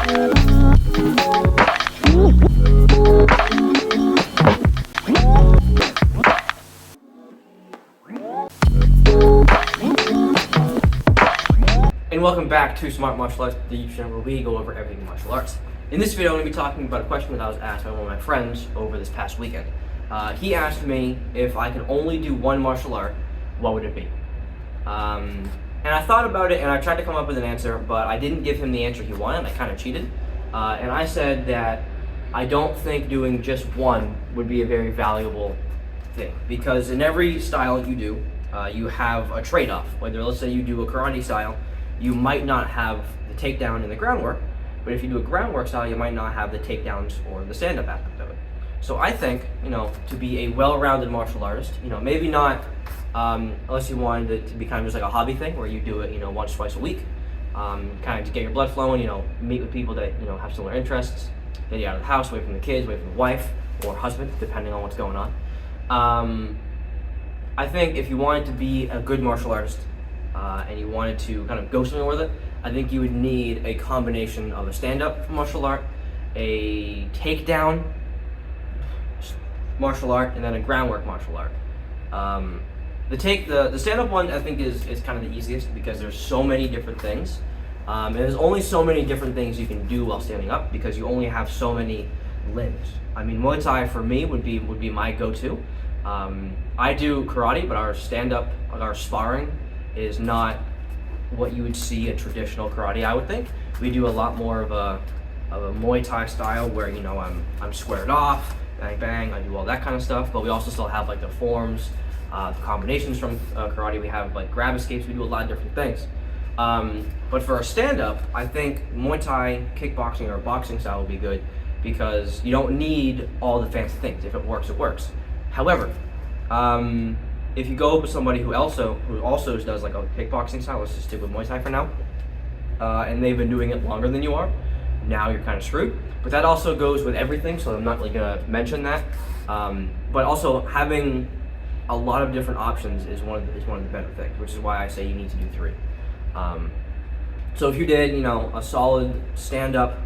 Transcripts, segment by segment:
And welcome back to Smart Martial Arts, the YouTube channel where we go over everything martial arts. In this video, I'm going to be talking about a question that I was asked by one of my friends over this past weekend. He asked me if I could only do one martial art, what would it be? And I thought about it and I tried to come up with an answer, but I didn't give him the answer he wanted. I kind of cheated. And I said that I don't think doing just one would be a very valuable thing, because in every style you do, you have a trade-off. Whether, let's say, you do a karate style, you might not have the takedown and the groundwork, but if you do a groundwork style, you might not have the takedowns or the stand-up aspect of it. So I think, to be a well-rounded martial artist, maybe not, unless you wanted it to be kind of just like a hobby thing where you do it, once, twice a week, kind of to get your blood flowing, meet with people that, have similar interests, get you out of the house, away from the kids, away from the wife or husband, depending on what's going on. I think if you wanted to be a good martial artist, and you wanted to kind of go somewhere with it, I think you would need a combination of a stand-up martial art, a takedown martial art, and then a groundwork martial art. The stand-up one I think is kind of the easiest because there's so many different things. And there's only so many different things you can do while standing up because you only have so many limbs. I mean, Muay Thai for me would be my go-to. I do karate, but our stand-up, our sparring, is not what you would see a traditional karate, I would think. We do a lot more of a Muay Thai style where, I'm squared off, bang bang, I do all that kind of stuff, but we also still have like the forms, the combinations from karate. We have like grab escapes, we do a lot of different things. But for a stand-up, I think Muay Thai, kickboxing, or boxing style would be good because you don't need all the fancy things. If it works, it works. However, if you go with somebody who also does like a kickboxing style, let's just stick with Muay Thai for now, and they've been doing it longer than you are, now you're kind of screwed. But that also goes with everything, so I'm not really gonna mention that. But also having a lot of different options is one of the better things, which is why I say you need to do 3. So if you did, a solid stand-up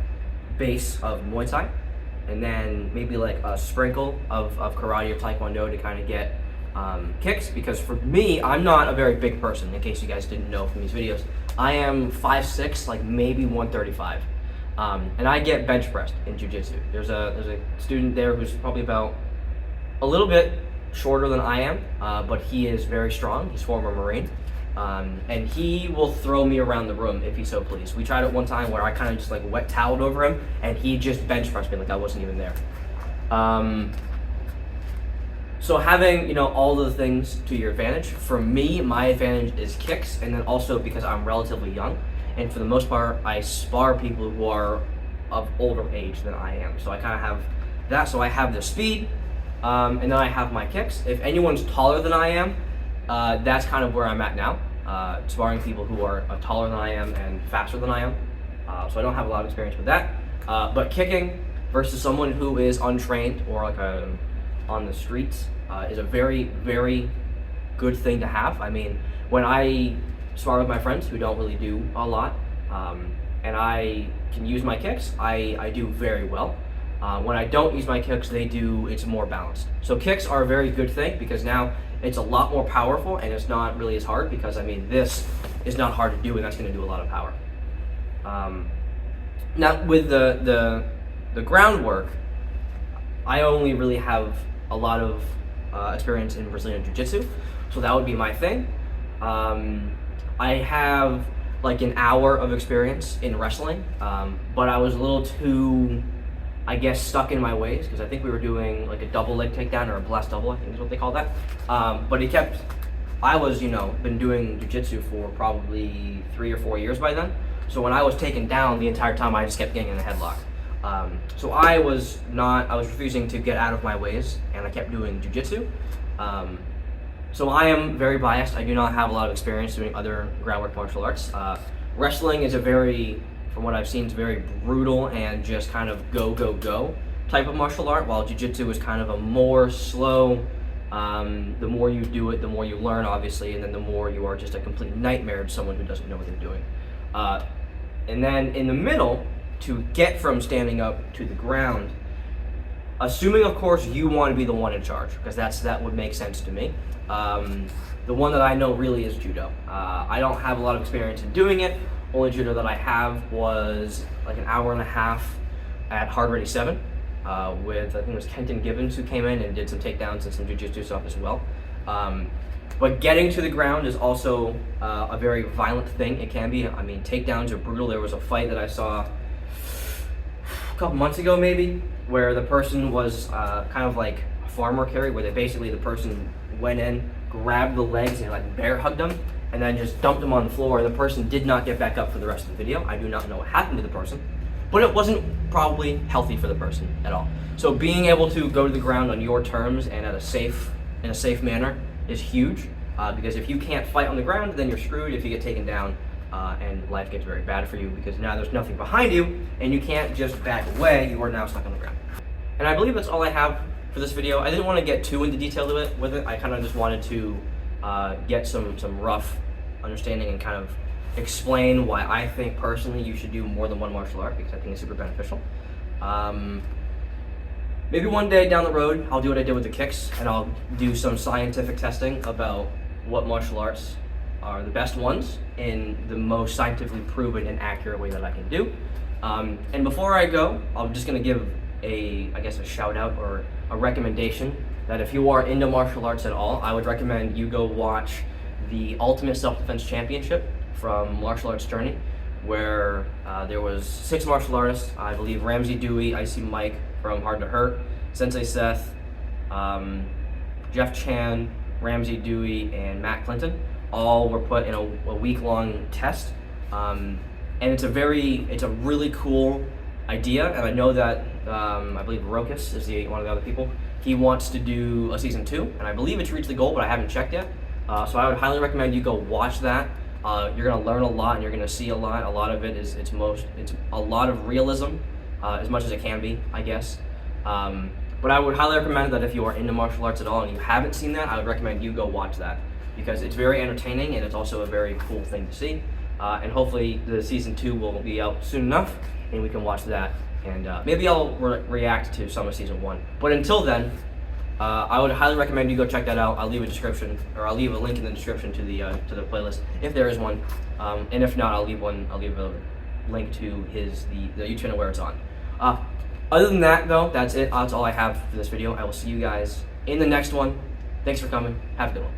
base of Muay Thai, and then maybe like a sprinkle of karate or taekwondo to kind of get kicks, because for me, I'm not a very big person, in case you guys didn't know from these videos. I am 5'6", like maybe 135, and I get bench pressed in jiu-jitsu. There's a student there who's probably about a little bit shorter than I am, but he is very strong. He's former Marine, and he will throw me around the room if he so please. We tried it one time where I kind of just like wet toweled over him, and he just bench pressed me like I wasn't even there. So having, all the things to your advantage, for me, my advantage is kicks, and then also because I'm relatively young, and for the most part, I spar people who are of older age than I am. So I kind of have that, so I have the speed, and then I have my kicks. If anyone's taller than I am, that's kind of where I'm at now, sparring people who are taller than I am and faster than I am. So I don't have a lot of experience with that. But kicking versus someone who is untrained or like on the streets is a very, very good thing to have. I mean, when I spar with my friends who don't really do a lot, and I can use my kicks, I do very well. When I don't use my kicks, it's more balanced. So kicks are a very good thing because now it's a lot more powerful and it's not really as hard because, this is not hard to do and that's going to do a lot of power. Now with the groundwork, I only really have a lot of experience in Brazilian Jiu-Jitsu, so that would be my thing. I have like an hour of experience in wrestling, but I was a little too, I guess, stuck in my ways because I think we were doing like a double leg takedown or a blast double, I think is what they call that. But I was, been doing jiu-jitsu for probably 3 or 4 years by then. So when I was taken down, the entire time I just kept getting in a headlock. So I was refusing to get out of my ways, and I kept doing jiu-jitsu. So I am very biased. I do not have a lot of experience doing other groundwork martial arts. Wrestling is from what I've seen, it's very brutal and just kind of go type of martial art, while jiu-jitsu is kind of a more slow, the more you do it, the more you learn, obviously, and then the more you are just a complete nightmare to someone who doesn't know what they're doing. And then in the middle, to get from standing up to the ground, assuming of course you want to be the one in charge, because that would make sense to me. The one that I know really is judo. I don't have a lot of experience in doing it. Only judo that I have was like an hour and a half at Hard Ready 7 with, I think it was Kenton Gibbons, who came in and did some takedowns and some jiu-jitsu stuff as well. But getting to the ground is also a very violent thing. It can be. I mean, takedowns are brutal. There was a fight that I saw a couple months ago maybe, where the person was kind of like a farmer carry, where the person went in, grabbed the legs and like bear hugged them, and then just dumped them on the floor. The person did not get back up for the rest of the video. I do not know what happened to the person, but it wasn't probably healthy for the person at all. So being able to go to the ground on your terms and in a safe manner is huge, because if you can't fight on the ground, then you're screwed if you get taken down, and life gets very bad for you, because now there's nothing behind you and you can't just back away. You are now stuck on the ground. And I believe that's all I have for this video. I didn't want to get too into detail with it. I kind of just wanted to get some rough understanding and kind of explain why I think personally you should do more than one martial art, because I think it's super beneficial. Maybe one day down the road I'll do what I did with the kicks, and I'll do some scientific testing about what martial arts are the best ones in the most scientifically proven and accurate way that I can do. And before I go, I'm just going to give a shout out or a recommendation that if you are into martial arts at all, I would recommend you go watch the Ultimate Self-Defense Championship from Martial Arts Journey, where there was 6 martial artists. I believe Ramsey Dewey, Icy Mike from Hard to Hurt, Sensei Seth, Jeff Chan, Ramsey Dewey, and Matt Clinton all were put in a week-long test, and it's a really cool idea. And I know that I believe Rokas is one of the other people. He wants to do a season 2, and I believe it's reached the goal, but I haven't checked yet. So I would highly recommend you go watch that. You're gonna learn a lot, and you're gonna see a lot. A lot of it is it's a lot of realism, as much as it can be, I guess. But I would highly recommend that if you are into martial arts at all and you haven't seen that, I would recommend you go watch that, because it's very entertaining and it's also a very cool thing to see. And hopefully the season 2 will be out soon enough, and we can watch that. And maybe I'll react to some of season 1. But until then, I would highly recommend you go check that out. I'll leave a link in the description to the playlist if there is one. And if not, I'll leave a link to the YouTube channel where it's on. Other than that, though, that's it. That's all I have for this video. I will see you guys in the next one. Thanks for coming. Have a good one.